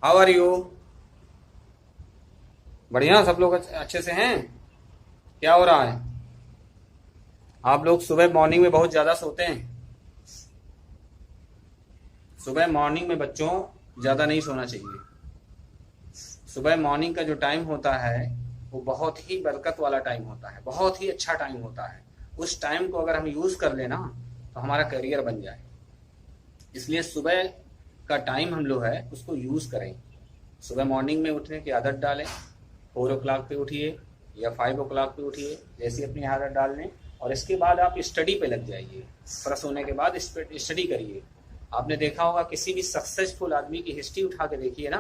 How are you? बढ़िया, सब लोग अच्छे से हैं। क्या हो रहा है? आप लोग सुबह मॉर्निंग में बहुत ज़्यादा सोते हैं। सुबह मॉर्निंग में बच्चों ज़्यादा नहीं सोना चाहिए। सुबह मॉर्निंग का जो टाइम होता है वो बहुत ही बरकत वाला टाइम होता है, बहुत ही अच्छा टाइम होता है। उस टाइम को अगर हम यूज़ कर लेना तो हमारा करियर बन जाए। इसलिए सुबह का टाइम हम लोग है उसको यूज़ करें। सुबह मॉर्निंग में उठने की आदत डालें। 4 o'clock पे उठिए या 5 o'clock पे उठिए, जैसी अपनी आदत डाल लें। और इसके बाद आप स्टडी पे लग जाइए। फ्रेश होने के बाद स्टडी करिए। आपने देखा होगा किसी भी सक्सेसफुल आदमी की हिस्ट्री उठा के देखिए ना,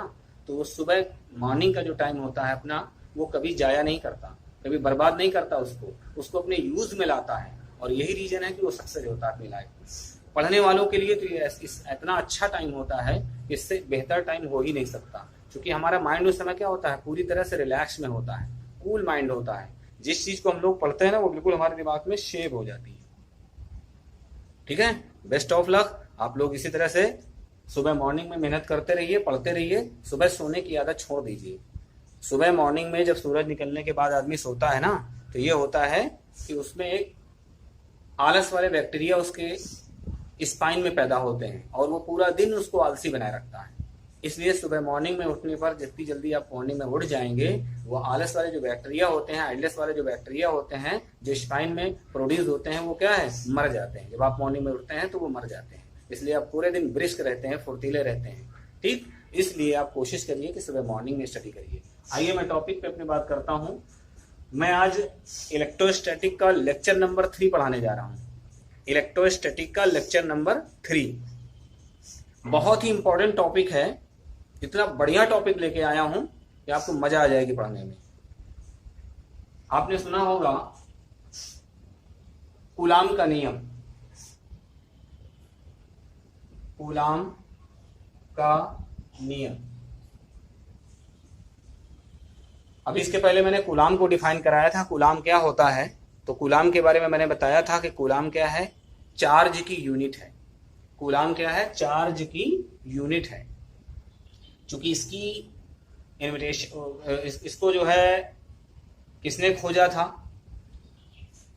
तो वो सुबह मॉर्निंग का जो टाइम होता है अपना, वो कभी जाया नहीं करता, कभी बर्बाद नहीं करता, उसको उसको अपने यूज में लाता है। और यही रीजन है कि वो सक्सेस होता है अपनी लाइफ में। पढ़ने वालों के लिए तो ये इतना अच्छा टाइम होता है कि इससे बेहतर टाइम हो ही नहीं सकता। क्योंकि हमारा माइंड उस समय क्या होता है, पूरी तरह से रिलैक्स में होता है, कूल माइंड होता है। जिस चीज को हम लोग पढ़ते हैं ना वो बिल्कुल हमारे दिमाग में शेप हो जाती है। ठीक है, बेस्ट ऑफ लक। आप लोग इसी तरह से सुबह मॉर्निंग में मेहनत करते रहिए, पढ़ते रहिए। सुबह सोने की आदत छोड़ दीजिए। सुबह मॉर्निंग में जब सूरज निकलने के बाद आदमी सोता है ना, तो ये होता है कि उसमें एक आलस वाले बैक्टीरिया उसके स्पाइन में पैदा होते हैं और वो पूरा दिन उसको आलसी बनाए रखता है। इसलिए सुबह मॉर्निंग में उठने पर जितनी जल्दी आप मॉर्निंग में उठ जाएंगे, वो आलस वाले जो बैक्टीरिया होते हैं, आइलस वाले जो बैक्टीरिया होते हैं जो स्पाइन में प्रोड्यूस होते हैं, वो क्या है, मर जाते हैं। जब आप मॉर्निंग में उठते हैं तो वो मर जाते हैं। इसलिए आप पूरे दिन ब्रिस्क रहते हैं, फुर्तीले रहते हैं। ठीक, इसलिए आप कोशिश करिए कि सुबह मॉर्निंग में स्टडी करिए। आइए मैं टॉपिक पे अपनी बात करता हूँ। मैं आज इलेक्ट्रोस्टैटिक का लेक्चर नंबर 3 पढ़ाने जा रहा हूँ। इलेक्ट्रोस्टैटिक का लेक्चर नंबर 3 बहुत ही इंपॉर्टेंट टॉपिक है। इतना बढ़िया टॉपिक लेके आया हूं कि आपको मजा आ जाएगी पढ़ने में। आपने सुना होगा कूलाम का नियम। कूलाम का नियम। अब इसके पहले मैंने कूलाम को डिफाइन कराया था, कूलाम क्या होता है। तो कूलाम के बारे में मैंने बताया था कि कूलाम क्या है, चार्ज की यूनिट है। कूलाम क्या है, चार्ज की यूनिट है। चूंकि इसकी इसको जो है किसने खोजा था,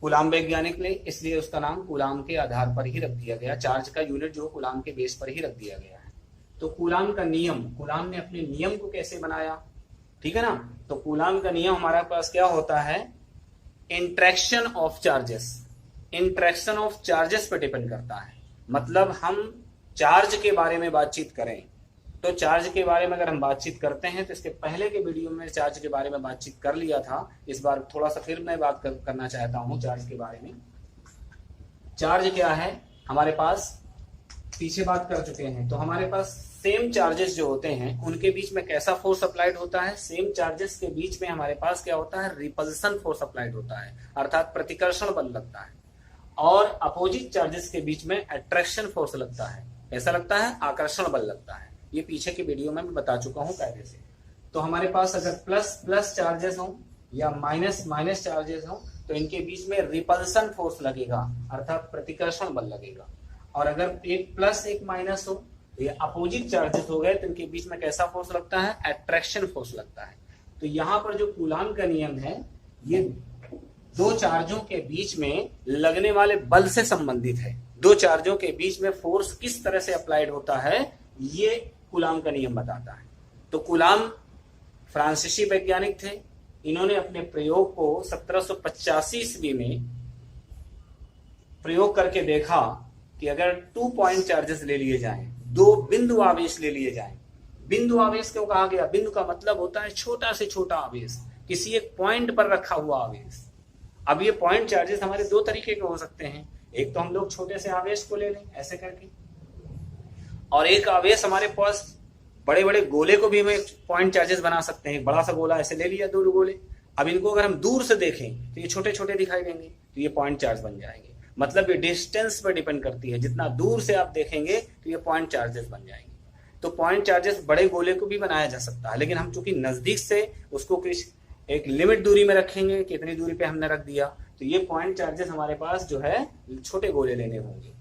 कूलाम वैज्ञानिक ने, इसलिए उसका नाम कूलाम के आधार पर ही रख दिया गया। चार्ज का यूनिट जो कूलाम के बेस पर ही रख दिया गया है। तो कूलाम का नियम, कूलाम ने अपने नियम को कैसे बनाया, ठीक है ना। तो कूलाम का नियम हमारे पास क्या होता है, interaction of charges. Interaction of charges पे डिपेंड करता है। मतलब हम चार्ज के बारे में बातचीत करें तो चार्ज के बारे में अगर हम बातचीत करते हैं तो इसके पहले के वीडियो में चार्ज के बारे में बातचीत कर लिया था। इस बार थोड़ा सा फिर मैं बात करना चाहता हूं चार्ज के बारे में। चार्ज क्या है हमारे पास, पीछे बात कर चुके हैं। तो हमारे पास सेम चार्जेस जो होते हैं उनके बीच में कैसा फोर्स अप्लाइड होता है, सेम चार्जेस के बीच में हमारे पास क्या होता है, रिपल्सन फोर्स अप्लाइड होता है, अर्थात प्रतिकर्षण बल लगता है। और अपोजिट चार्जेस के बीच में अट्रैक्शन फोर्स लगता है। ऐसा लगता है, आकर्षण बल लगता है। ये पीछे के वीडियो में मैं बता चुका हूं कायदे से। तो हमारे पास अगर प्लस प्लस चार्जेस हो या माइनस माइनस चार्जेस हो तो इनके बीच में रिपल्सन फोर्स लगेगा, अर्थात प्रतिकर्षण बल लगेगा। और अगर एक प्लस एक माइनस हो तो ये अपोजिट चार्जेस हो गए तो इनके बीच में कैसा फोर्स लगता है, अट्रैक्शन फोर्स लगता है। तो यहां पर जो कूलाम का नियम है ये दो चार्जों के बीच में लगने वाले बल से संबंधित है। दो चार्जों के बीच में फोर्स किस तरह से अप्लाइड होता है ये कूलाम का नियम बताता है। तो कूलाम फ्रांसीसी वैज्ञानिक थे। इन्होंने अपने प्रयोग को 1785 ईस्वी में प्रयोग करके देखा कि अगर 2 पॉइंट चार्जेस ले लिए जाएं, 2 बिंदु आवेश ले लिए जाएं। बिंदु आवेश क्यों कहा गया, बिंदु का मतलब होता है छोटा से छोटा आवेश, किसी एक पॉइंट पर रखा हुआ आवेश। अब ये पॉइंट चार्जेस हमारे 2 तरीके के हो सकते हैं। एक तो हम लोग छोटे से आवेश को ले लें ऐसे करके, और एक आवेश हमारे पास बड़े बड़े गोले को भी हम पॉइंट चार्जेस बना सकते हैं। बड़ा सा गोला ऐसे ले लिया, 2 गोले। अब इनको अगर हम दूर से देखें तो ये छोटे छोटे दिखाई देंगे, तो ये पॉइंट चार्ज बन जाएंगे। मतलब ये डिस्टेंस पर डिपेंड करती है, जितना दूर से आप देखेंगे तो ये पॉइंट चार्जेस बन जाएंगे। तो पॉइंट चार्जेस बड़े गोले को भी बनाया जा सकता है, लेकिन हम चूंकि नजदीक से उसको कुछ एक लिमिट दूरी में रखेंगे, कितनी दूरी पे हमने रख दिया, तो ये पॉइंट चार्जेस हमारे पास जो है छोटे गोले लेने होंगे।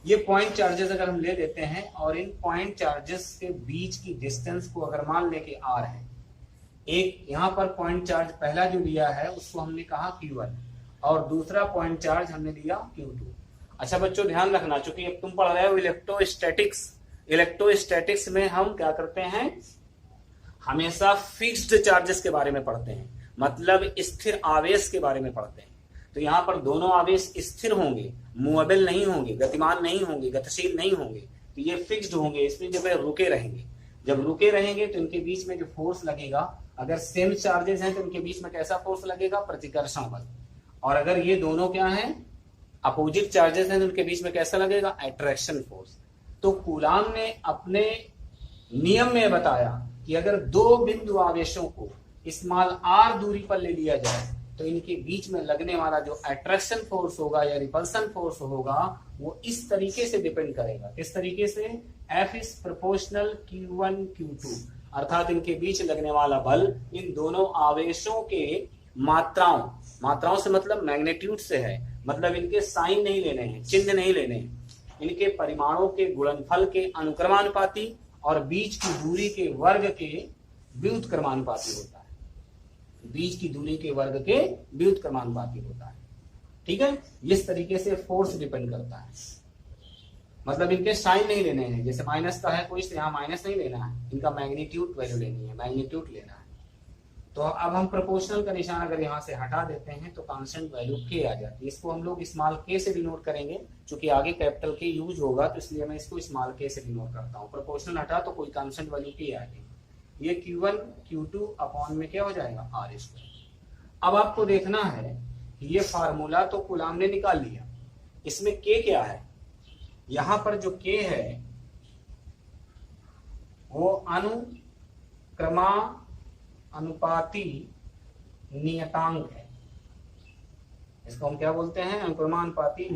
ये पॉइंट चार्जेस अगर हम ले लेते हैं और इन पॉइंट चार्जेस के बीच की डिस्टेंस को अगर मान लें कि r है, एक यहाँ पर पॉइंट चार्ज पहला जो लिया है उसको हमने कहा Q1 और दूसरा पॉइंट चार्ज हमने लिया Q2। अच्छा बच्चों ध्यान रखना, चूंकि अब तुम पढ़ रहे हो इलेक्ट्रोस्टैटिक्स, इलेक्ट्रोस्टैटिक्स में हम क्या करते हैं, हमेशा फिक्स्ड चार्जेस के बारे में पढ़ते हैं, मतलब स्थिर आवेश के बारे में पढ़ते हैं। तो यहाँ पर दोनों आवेश स्थिर होंगे, मूवेबल नहीं होंगे, गतिमान नहीं होंगे, गतिशील नहीं होंगे, तो ये फिक्स्ड होंगे, इसमें जब रुके रहेंगे। जब रुके रहेंगे तो इनके बीच में जो फोर्स लगेगा, अगर सेम चार्जेस हैं तो इनके बीच में कैसा फोर्स लगेगा, प्रतिकर्षण बल। और अगर ये दोनों क्या हैं, अपोजिट चार्जेस हैं, तो उनके बीच में कैसा लगेगा, अट्रैक्शन फोर्स। तो कूलाम ने अपने नियम में बताया कि अगर दो बिंदु आवेशों को स्मॉल r दूरी पर ले लिया जाए तो इनके बीच में लगने वाला जो अट्रैक्शन फोर्स होगा या रिपल्सन फोर्स होगा वो इस तरीके से डिपेंड करेगा। इस तरीके से F is proportional Q1 Q2, अर्थात इनके बीच लगने वाला बल इन दोनों आवेशों के मात्राओं से मतलब मैग्नीट्यूड से है, मतलब इनके साइन नहीं लेने हैं, चिन्ह नहीं लेने हैं, इनके परिमाणों के गुणनफल के अनुक्रमानुपाती और बीच की दूरी के वर्ग के व्युत्क्रमानुपाती होता है। बीच की दूरी के वर्ग के व्युत्क्रमानुपाती होता है। ठीक है, इस तरीके से फोर्स डिपेंड करता है, मतलब इनके साइन नहीं लेने हैं, जैसे माइनस का है कोई तो यहाँ माइनस नहीं लेना है, इनका मैग्नीट्यूड वैल्यू लेनी है, मैग्नीट्यूड लेना है। तो अब हम प्रोपोर्शनल का निशान अगर यहाँ से हटा देते हैं तो कांस्टेंट वैल्यू k आ जाती है। इसको हम लोग स्मॉल k से डिनोट करेंगे, क्योंकि आगे कैपिटल K यूज होगा, तो इसलिए मैं इसको स्मॉल k से डिनोट करता हूँ। प्रोपोर्शनल हटा तो कोई कांस्टेंट वैल्यू k आ गई, ये Q1 Q2 अपॉन में क्या हो जाएगा, r स्क्वायर। अब आपको देखना है ये फार्मूला तो कूलाम ने निकाल लिया, इसमें k क्या है, यहाँ पर जो k है वो अनुपाती नियतांक है। इसको हम क्या बोलते हैं, अनुक्रमानुपाती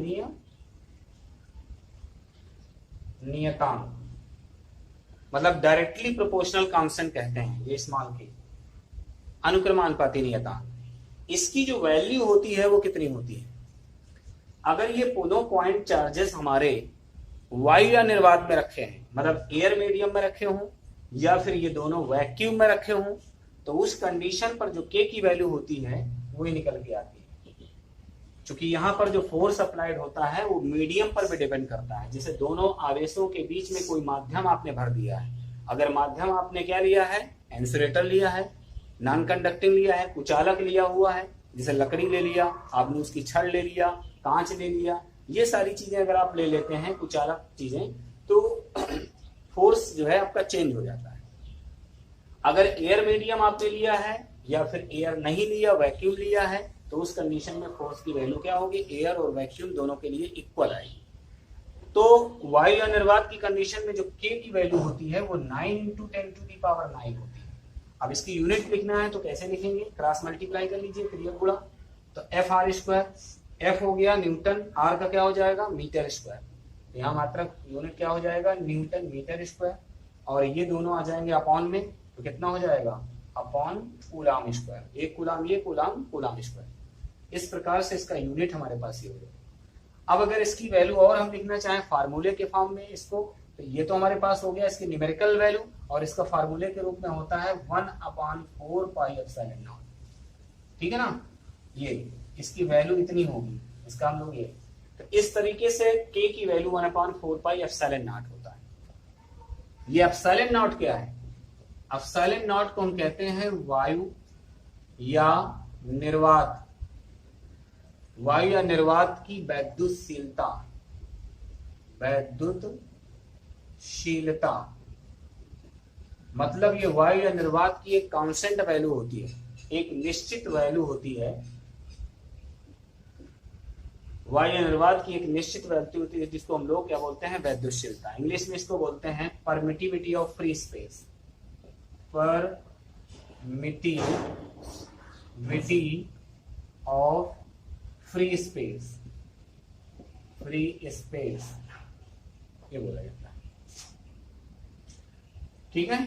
नियतांक, मतलब डायरेक्टली प्रोपोर्शनल कांस्टेंट कहते हैं ये स्मॉल के, अनुक्रमानुपाती नियतांक। इसकी जो वैल्यू होती है वो कितनी होती है, अगर ये दोनों पॉइंट चार्जेस हमारे वायु या निर्वात में रखे हैं, मतलब एयर मीडियम में रखे हों या फिर ये दोनों वैक्यूम में रखे हों, तो उस कंडीशन पर जो k की वैल्यू होती है वो ही निकल के आती है। क्योंकि यहाँ पर जो फोर्स अप्लाइड होता है वो मीडियम पर भी डिपेंड करता है। जैसे दोनों आवेशों के बीच में कोई माध्यम आपने भर दिया है, अगर माध्यम आपने क्या लिया है, इंसुलेटर लिया है, नॉन कंडक्टिंग लिया है, कुचालक लिया हुआ है, जैसे लकड़ी ले लिया आपने, उसकी छड़ ले लिया, कांच ले लिया, ये सारी चीजें अगर आप ले लेते हैं कुचालक चीजें, तो फोर्स जो है आपका चेंज हो जाता है। अगर एयर मीडियम आपने लिया है या फिर एयर नहीं लिया, वैक्यूम लिया है, तो उस कंडीशन में फोर्स की वैल्यू क्या होगी, एयर और वैक्यूम दोनों के लिए इक्वल आएगी। तो वायु या निर्वात की कंडीशन में जो k की वैल्यू होती है वो 9 × 10⁹ होती है। अब इसकी यूनिट लिखना है तो कैसे लिखेंगे, क्रॉस मल्टीप्लाई कर लीजिए, क्रिया गुणा, तो Fr स्क्वायर, F हो गया न्यूटन, R का क्या हो जाएगा, मीटर स्क्वायर, यहाँ मात्रक यूनिट क्या हो जाएगा, न्यूटन मीटर स्क्वायर, और ये दोनों आ जाएंगे अपॉन में, तो कितना हो जाएगा, अपॉन कूलाम स्क्वायर, एक कूलाम ये कूलाम स्क्वायर। इस प्रकार से इसका यूनिट हमारे पास ये हो जाएगा। अब अगर इसकी वैल्यू और हम लिखना चाहें फार्मूले के फॉर्म में इसको, तो ये तो हमारे पास हो गया इसकी न्यूमेरिकल वैल्यू, और इसका फार्मूले के रूप में होता है 1/4πε0। ठीक है ना, ये इसकी वैल्यू इतनी होगी, इसका हम लोग ये, तो इस तरीके से k की वैल्यू 1/4πε0 होता है। ये एप्सिलॉन नॉट क्या है, एप्सिलॉन नॉट को हम कहते हैं वायु या निर्वात की वैद्युतशीलता, मतलब ये वायु या निर्वात की एक कांस्टेंट वैल्यू होती है, एक निश्चित वैल्यू होती है, वायु या निर्वात की एक निश्चित वैल्यू होती है जिसको हम लोग क्या बोलते हैं, वैद्युतशीलता। इंग्लिश में इसको बोलते हैं permittivity of free space, permittivity of free space ये बोला जाता है। ठीक है।